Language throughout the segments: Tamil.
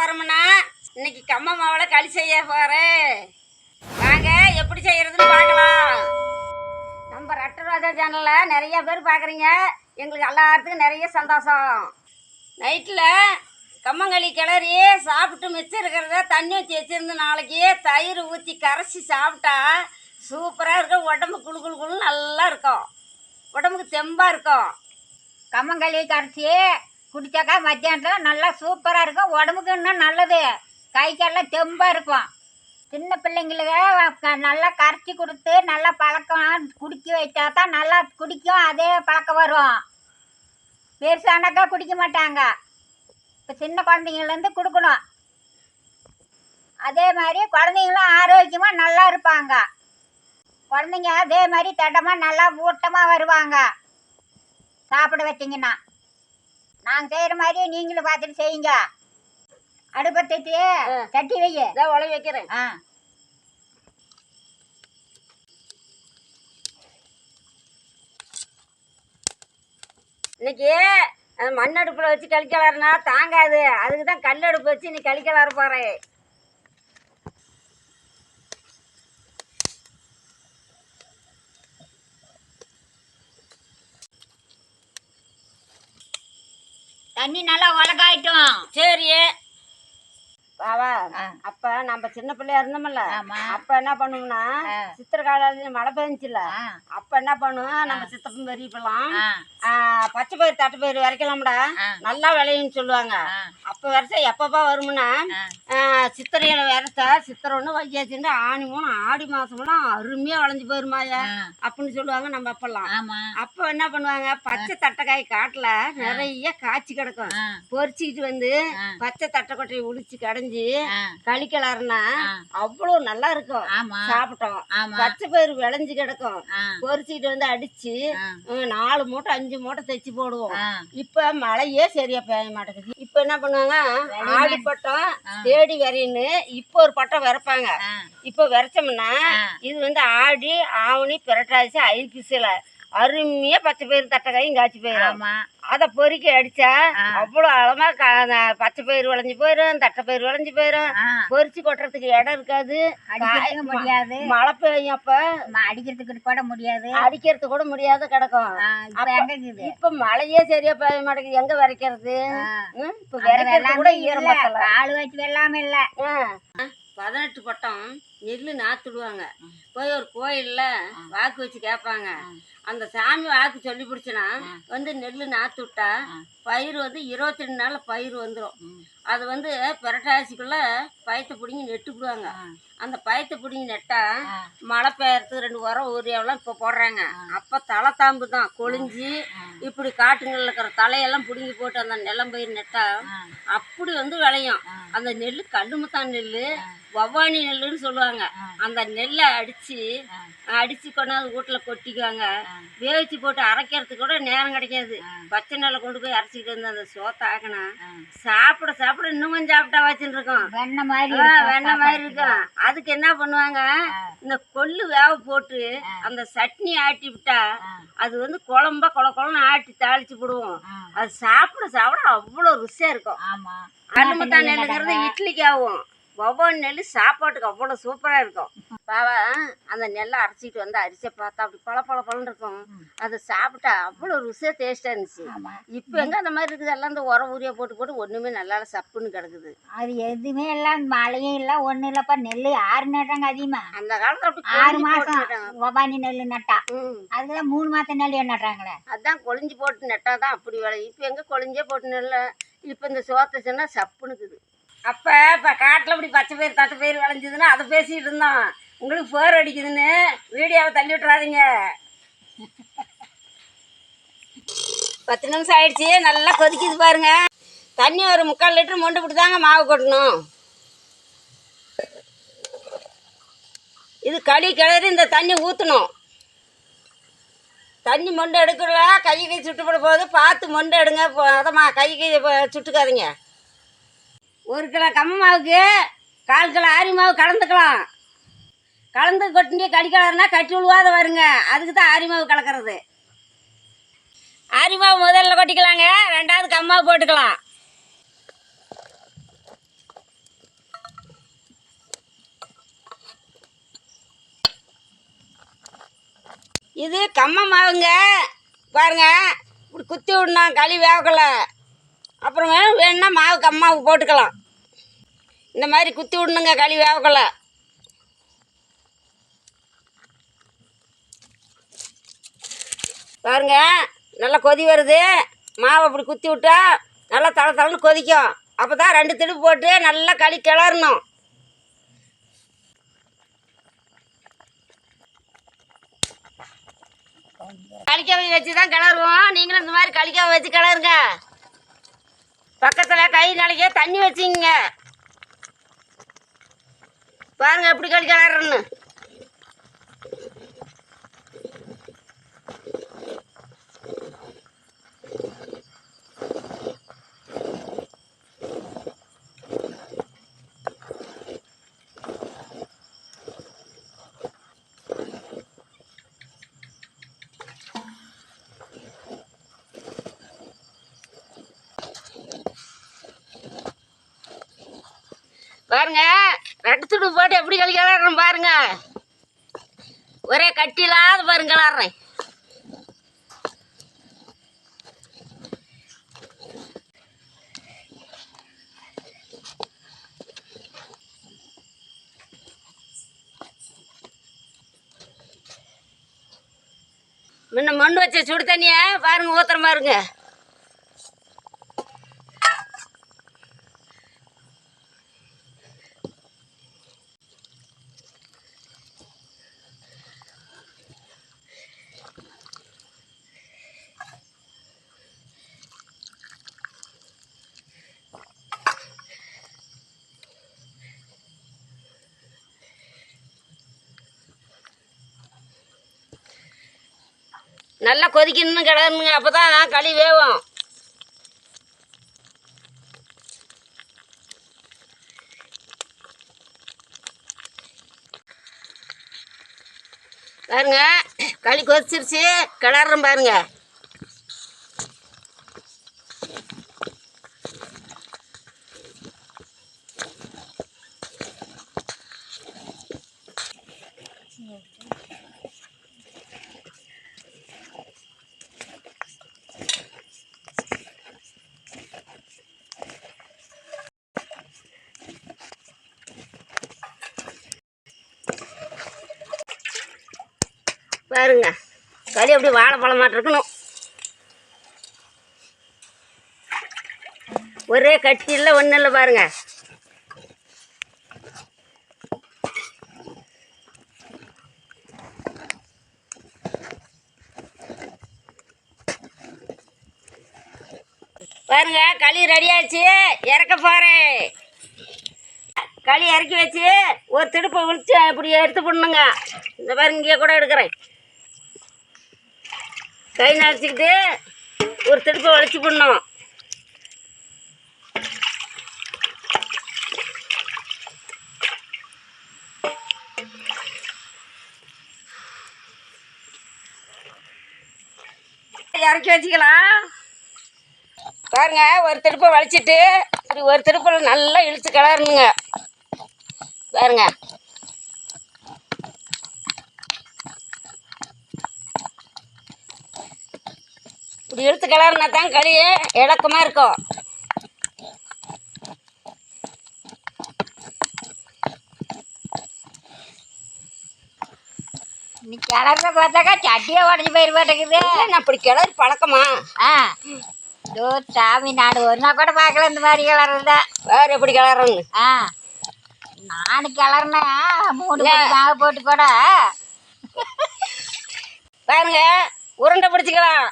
போறோம்னா இன்னைக்கு கம்ம மாவுல களி செய்ய போறேன். வாங்க எப்படி செய்யறதுன்னு பார்க்கலாம். நம்ம ரெட்டராஜா சேனல்ல நிறைய பேர் பார்க்குறீங்க. எங்களுக்கு எல்லாத்துக்கும் நிறைய சந்தோஷம். நைட்டில் கம்மங்களி கிளறி சாப்பிட்டு மிச்சம் இருக்கிறத தண்ணி ஊற்றி வச்சிருந்து நாளைக்கு தயிர் ஊற்றி கரைச்சி சாப்பிட்டா சூப்பராக இருக்கும். உடம்பு குழு குழு குழு நல்லா இருக்கும். உடம்புக்கு தெம்பாக இருக்கும். கம்மங்களி கரைச்சி குடித்தாக்கா மத்தியானத்தில் நல்லா சூப்பராக இருக்கும். உடம்புக்கு இன்னும் நல்லது. கைக்கெல்லாம் தெம்பாக இருக்கும். சின்ன பிள்ளைங்களுக்கு நல்லா கரைச்சி கொடுத்து நல்லா பழக்கம் குடிக்க வைச்சா தான் நல்லா குடிக்கும். அதே பழக்கம் வரும். பெருசானாக்கா குடிக்க மாட்டாங்க. இப்போ சின்ன குழந்தைங்கள்லேருந்து கொடுக்கணும். அதே மாதிரி குழந்தைங்களும் ஆரோக்கியமாக நல்லா இருப்பாங்க. குழந்தைங்க அதே மாதிரி தட்டமாக நல்லா ஊட்டமாக வருவாங்க சாப்பிட வச்சிங்கன்னா. நாங்கள் செய்கிற மாதிரியே நீங்களும் பார்த்துட்டு செய்யுங்க. அடுப்பத்தை தட்டி வை. உழை வைக்கிறேன். இன்னைக்கு மண் அடுப்பில் வச்சு களிக்கலாருனா தாங்காது. அதுக்கு தான் கல் அடுப்பு வச்சு நீ களிக்கலாறு போகிறேன். தண்ணி நல்லா உலகாயிட்டும். சரி பாவா. அப்ப நம்ம சின்ன பிள்ளையா இருந்தோம்ல, அப்ப என்ன பண்ணுவோம்னா சித்திர காலையில மழை பெஞ்சுல, அப்ப என்ன பண்ணுவோம் நம்ம சித்தப்பன் பெரியப்பெல்லாம் பச்சை பயிர் தட்டை பயிர் வரைக்கலாம்டா நல்லா விளையும்னு சொல்லுவாங்க. அப்ப வரைச்சா எப்பப்பா வருமுன்னா சித்திரையில வரைச்சா சித்திரை ஒன்று வையாச்சுட்டு ஆணி மூணு ஆடி மாசம்லாம் அருமையா விளைஞ்சு போயிருமாயா அப்படின்னு சொல்லுவாங்க நம்ம அப்பெல்லாம். அப்ப என்ன பண்ணுவாங்க பச்சை தட்டைக்காய் காட்டுல நிறைய காய்ச்சி கிடக்கும். பொறிச்சுக்கிட்டு வந்து பச்சை தட்டைக்கொட்டையை உளிச்சு கடைஞ்சி களிக்கலாருன்னா அவ்வளவு நல்லா இருக்கும். சாப்பிட்டோம். பச்சை பயிர் விளைஞ்சு கிடக்கும். பொறிச்சுக்கிட்டு வந்து அடிச்சு 4 மூட்டை 5 மூட்டை தைச்சு போடுவோம். இப்ப மழையே சரியா பெய்ய மாட்டேங்குது. இப்ப என்ன பண்ணுவாங்க ஆடி பட்டம் தேடி வரையின்னு இப்ப ஒரு பட்டம் விரைப்பாங்க. இப்ப விரைச்சோம்னா இது வந்து ஆடி ஆவணி புரட்டாசி ஐப்பசில அருமையா பச்சை பயிர் தட்டைக்காயும் காய்ச்சி போயிடும். அதை பொறிக்க அடிச்சா அவ்வளவு அளமா பச்சை பயிர் விளைஞ்சு போயிடும். தட்டை பயிர் விளைஞ்சு போயிடும். பொறிச்சு கொட்டுறதுக்கு இடம் இருக்காது. முடியாது. மழை பெய்யும். அப்ப அடிக்கிறதுக்கு கூட முடியாது. அடிக்கிறதுக்கு கூட முடியாது கிடக்கும். இப்ப மழையே சரியா பெய்ய மாட்டேங்குது. எங்க விரைக்கிறது? இப்ப விரைக்கிறது கூட ஈரமட்டல. ஆளு வச்சு வெள்ளாம இல்ல. 18 பட்டம் நெல்லு நாத்துடுவாங்க. போய் ஒரு கோயில்ல வாக்கு வச்சு கேட்பாங்க. அந்த சாமி வாக்கு சொல்லி பிடிச்சனா வந்து நெல் நாத்து விட்டா பயிர் வந்து 22 நாள்ல பயிர் வந்துடும். அது வந்து புரட்டாசிக்குள்ள பயத்தை பிடிங்கி நெட்டுப்பிடுவாங்க. அந்த பயத்தை பிடிங்கி நெட்டா மழை பெய்யறதுக்கு 2 உரம் ஊரியாவெல்லாம் இப்போ போடுறாங்க. அப்போ தலை தாம்பு தான் கொழிஞ்சி இப்படி காட்டுங்களில் இருக்கிற தலையெல்லாம் பிடுங்கி போட்டு அந்த நிலம் பயிர் நெட்டா அப்படி வந்து விளையும். அந்த நெல் கல்லுமுத்தான் நெல் வவ்வானி நெல்லுன்னு சொல்லுவாங்க. அந்த நெல்லை அடிச்சு கொண்டாந்து வீட்டில் கொட்டிக்குவாங்க. வேவிச்சு போட்டு அரைக்கிறதுக்கு கூட நேரம் கிடைக்காது. பச்சை நெல்லை கொண்டு போய் அரைச்சிக்கிட்டு வந்து அந்த சோத்தை ஆக்கணும். சாப்பிட சாப்பிட இன்னும் கொஞ்சம் சாப்பிட்டா வச்சுட்டு இருக்கோம். வெண்ணெய் மாதிரி இருக்கும். அதுக்கு என்ன பண்ணுவாங்க இந்த கொள்ளு வேக போட்டு அந்த சட்னி ஆட்டி விட்டா அது வந்து குழம்பா குழன்னு ஆட்டி தாளிச்சு போடுவோம். அது சாப்பிட சாப்பிட அவ்வளோ ருசியா இருக்கும். கல்லுமுத்தான் நெல்லுங்கிறது இட்லிக்கு ஆகும். ஒவ்வொரு நெல் சாப்பாட்டுக்கு அவ்வளோ சூப்பராக இருக்கும். பாவா அந்த நெல்லை அரைச்சிட்டு வந்து அரிசியை பார்த்தா அப்படி பழன்னு இருக்கும். அதை சாப்பிட்டா அவ்வளோ ருசியாக டேஸ்ட்டாக இருந்துச்சு. இப்போ எங்கே அந்த மாதிரி இருக்குது? எல்லாம் இந்த உரம் ஊரியா போட்டு ஒன்றுமே நல்லா சப்புன்னு கிடக்குது. அது எதுவுமே எல்லாம் மழையும் இல்லை ஒன்றும் இல்லைப்பா. நெல் 6 நட்டாங்க அதிகமாக. அந்த காலத்தில் அப்படி 6 மாதம் ஒவ்வானி நெல் நட்டா. அதுதான் 3 மாதம் நெல் நட்டாங்களே. அதுதான் கொழிஞ்சு போட்டு நட்டா தான் அப்படி விளையும். இப்போ எங்கே கொழிஞ்சே போட்டு நெல்லை இப்போ இந்த சோத்தை சொன்னால் சப்புனுக்குது. அப்போ காட்டில் இப்படி பச்சை பயிர் தட்டை பயிர் விளைஞ்சதுன்னா அதை பேசிகிட்டு இருந்தோம். உங்களுக்கு போர் அடிக்குதுன்னு வீடியோவை தள்ளி விட்டுறாதீங்க. 10 நிமிஷம் ஆயிடுச்சு. நல்லா கொதிக்குது பாருங்க. தண்ணி ஒரு 3/4 லிட்டர் மொண்டு போட்டு தாங்க மாவு கொட்டணும். இது களி கிளறி இந்த தண்ணி ஊற்றணும். தண்ணி மொண்டு எடுக்கல கை சுட்டுப்பட போகுது. பார்த்து மொண்டு எடுங்க. அதம்மா கை சுட்டுக்காதீங்க. 1 கிலோ கம்ம மாவுக்கு 1/4 கிலோ ஆரி மாவு கலந்துக்கலாம். கலந்து கொட்டி கடிக்கலன்னா கட்டி விழுவாத வருங்க. அதுக்கு தான் ஆரி மாவு கலக்கிறது. ஆரி மாவு முதல்ல கொட்டிக்கலாங்க. 2வது கம்மாவு போட்டுக்கலாம். இது கம்ம மாவுங்க பாருங்க. இப்படி குத்தி விடணும் களி வேகல. அப்புறமே வேணும்னா மாவு கம்மாவு போட்டுக்கலாம். இந்த மாதிரி குத்தி விடணுங்க களி வேகல. பாருங்க நல்லா கொதி வருது. மாவை அப்படி குத்தி விட்டா நல்லா தள தளன்னு கொதிக்கும். அப்போ தான் 2 திடுப்பு போட்டு நல்லா களி கிளறணும். களிக்காவை வச்சு தான் கிளறுவோம். நீங்களும் இந்த மாதிரி களிக்காவை வச்சு கிளறுங்க. பக்கத்தில் கை நிலைக்க தண்ணி வச்சுங்க. பாருங்க எப்படி களி கிளறன்னு. பாருங்க 2 துடு போட்டு எப்படி களி கிளறணும் பாருங்க. ஒரே கட்டிலாத பாருங்க கிளறேன். முன்ன மண் வச்ச சுடு தண்ணியை பாருங்க ஊத்துற பாருங்க. நல்லா கொதிக்கணும்னு கிளறணுங்க. அப்போ தான் களி வேகும். பாருங்க களி கொதிச்சிருச்சு. கிளறணும் பாருங்க. பாருங்க களி அப்படி வாழைப்பழம் மாட்டு இருக்கணும். ஒரே கட்டி இல்லை ஒன்றும் இல்லை பாருங்க. பாருங்க களி ரெடி ஆச்சு. இறக்க போகிறேன். களி இறக்கி வச்சு ஒரு திடுப்பை விழிச்சு இப்படி எடுத்து போடணுங்க. இந்த பாருங்க இங்கே கூட எடுக்கிறேன். கை நடிச்சிக்கிட்டு ஒரு திடுப்பை வலிச்சு போடணும். இறக்கி வச்சுக்கலாம். பாருங்க ஒரு திருப்பை வலிச்சிட்டு இப்படி ஒரு திருப்பில் நல்லா இழுத்து கிளறணுங்க. பாருங்க இப்படி இழுத்து கிளறினா தான் களி இலக்கமாக இருக்கும். நீ கிளறத பார்த்தாக்கா சட்டியே உடஞ்சி போயிரு மாட்டேங்குது. நான் அப்படி கிளறி பழக்கமா? இதோ சாமி நாடு ஒரு நாள் கூட பார்க்கல இந்த மாதிரி கிளறத. வேறு எப்படி கிளறன்னு? நானு கிளறினேன் 3 மாவு போட்டு கூட. பாருங்க உருண்டை பிடிச்சிக்கலாம்.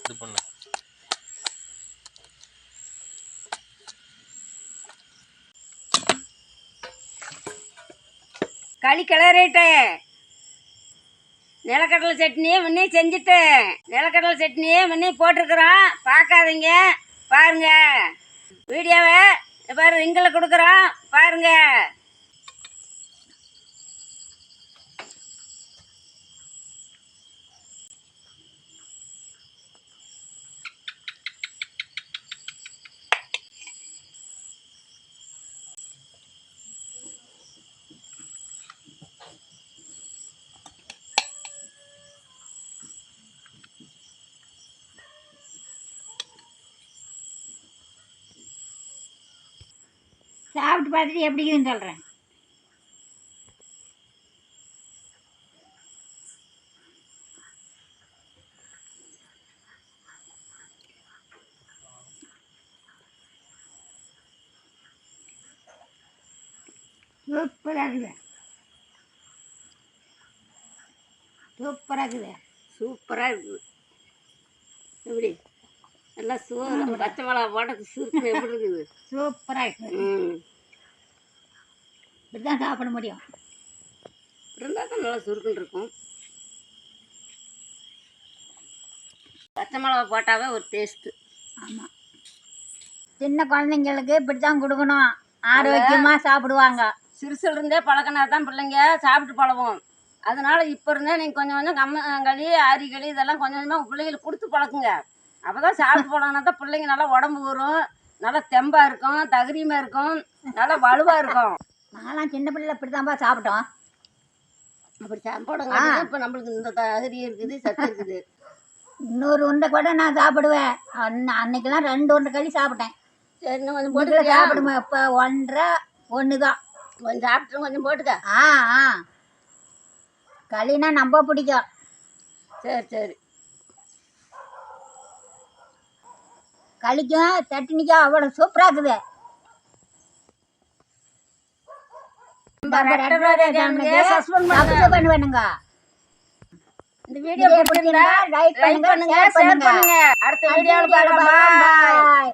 இது பண்ணு. களி கிளறிட்டேன். நிலக்கடலை சட்னியே முன்னே செஞ்சுட்டேன். நிலக்கடலை சட்னியே முன்னே போட்டிருக்கிறோம். பார்க்காதீங்க பாருங்க. வீடியோவை பாரு ரிங்கில் கொடுக்குறோம் பாருங்க. சாப்பிட்டு பார்த்துட்டு எப்படி இருக்குன்னு சொல்கிறேன். சூப்பராக இருக்குது. சூப்பராக இருக்குது. சூப்பராக இருக்குது. எப்படி நல்லா சோறு பச்சை மிளகா போட்டது சுருக்கு எப்படி இருக்குது? சூப்பராக இருக்குது. இப்படி தான் சாப்பிட முடியும். இருந்தால் தான் நல்லா சுருக்குன்னு இருக்கும். பச்சை மிளகா போட்டாவே ஒரு டேஸ்ட்டு. ஆமாம், சின்ன குழந்தைங்களுக்கு இப்படி தான் கொடுக்கணும். ஆரோக்கியமாக சாப்பிடுவாங்க. சிறுசுல இருந்தே பழக்கினா தான் பிள்ளைங்க சாப்பிட்டு பழகும். அதனால இப்போ இருந்தே நீங்கள் கொஞ்சம் கொஞ்சம் கம்மங்களி ஆரிகளி இதெல்லாம் கொஞ்சம் கொஞ்சமாக பிள்ளைங்களுக்கு கொடுத்து பழக்குங்க. அப்போ தான் சாப்பிட்டு போனோன்னா தான் பிள்ளைங்க நல்லா உடம்பு வரும், நல்லா தெம்பாக இருக்கும், தகுதியுமாக இருக்கும், நல்லா வலுவாக இருக்கும். நான்லாம் சின்ன பிள்ளைல இப்படி தான்ப்பா சாப்பிட்டோம். அப்படி சாப்பிடுங்க. இப்போ நம்மளுக்கு இந்த தகுதி இருக்குது, சத்து இருக்குது. இன்னொரு உருண்டை கூட நான் சாப்பிடுவேன். அன்னைக்கெல்லாம் 2 உருண்டை களி சாப்பிட்டேன். சரி, இன்னும் கொஞ்சம் போட்டு போட்டு சாப்பிடுவேன். இப்போ 1 தான். கொஞ்சம் சாப்பிட்டு கொஞ்சம் போட்டுக்க. ஆ களினா ரொம்ப பிடிக்கும். சரி சரி. களிக்கும் சட்னிக்கும் அவ்வளோ சூப்பராக இருக்குது. பண்ணுவேனுங்க. இந்த வீடியோ பிடிச்சிருந்தா லைக் பண்ணுங்க, ஷேர் பண்ணுங்க. அடுத்த வீடியோவில் பார்க்கலாம். பாய்.